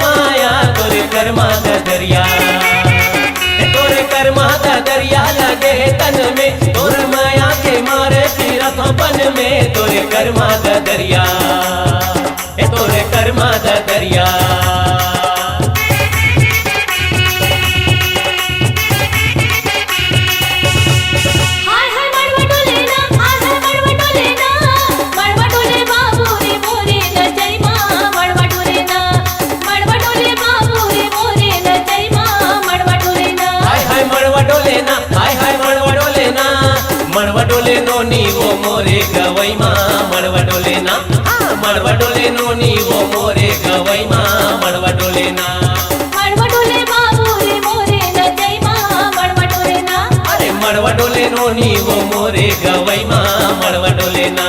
माया तोरे कर्मा का दरिया, तोरे कर्मा का दरिया लगे तन में, तोरे माया के मारे फिरत बन में, तोरे कर्मा का दरिया, तोरे कर्मा का दरिया। मड़वा डोले नोनी वो मोरे गवई माँ, मड़वा डोले ना, मड़वा डोले नोनी वो मोरे गवई माँ, मड़वा डोले ना, मड़वा डोले बाबू रे मोरे न जय माँ, मड़वा डोले ना, अरे मड़वा डोले नोनी वो मोरे गवई माँ, मड़वा डोले ना।